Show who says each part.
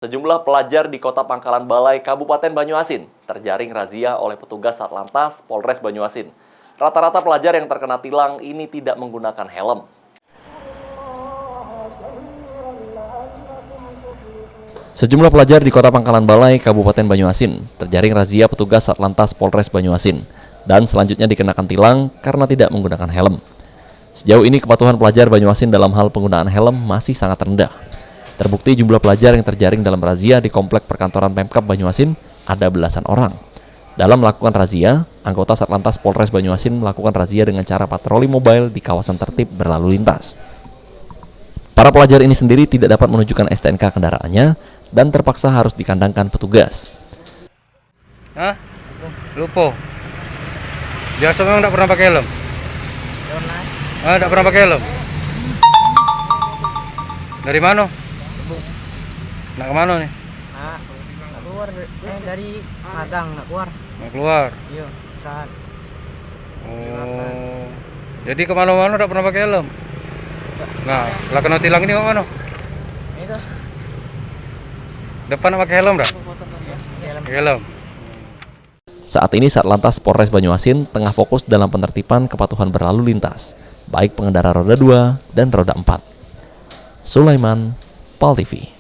Speaker 1: Sejumlah pelajar di Kota Pangkalan Balai, Kabupaten Banyuasin terjaring razia oleh petugas Satlantas Polres Banyuasin. Rata-rata pelajar yang terkena tilang ini tidak menggunakan helm. Sejumlah pelajar di Kota Pangkalan Balai, Kabupaten Banyuasin terjaring razia petugas Satlantas Polres Banyuasin dan selanjutnya dikenakan tilang karena tidak menggunakan helm. Sejauh ini kepatuhan pelajar Banyuasin dalam hal penggunaan helm masih sangat rendah. Terbukti jumlah pelajar yang terjaring dalam razia di Komplek Perkantoran Pemkab Banyuasin ada belasan orang. Dalam melakukan razia, anggota Satlantas Polres Banyuasin melakukan razia dengan cara patroli mobile di kawasan tertib berlalu lintas. Para pelajar ini sendiri tidak dapat menunjukkan STNK kendaraannya dan terpaksa harus dikandangkan petugas.
Speaker 2: Hah? Lupa. Biasa memang tidak pernah pakai helm? Tidak pernah pakai helm? Dari mana? Nak kemana nih?
Speaker 3: Nak keluar dari magang, nak keluar.
Speaker 2: Nak keluar?
Speaker 3: Iya, istirahat.
Speaker 2: Oh, jadi kemana-mana tidak pernah pakai helm? Nah, lah kena tilang ini mana?
Speaker 3: Itu.
Speaker 2: Depan nak pakai helm dah? Pakai helm.
Speaker 1: Saat ini Satlantas Polres Banyuasin tengah fokus dalam penertiban kepatuhan berlalu lintas, baik pengendara roda 2 dan roda 4. Sulaiman, PAL TV.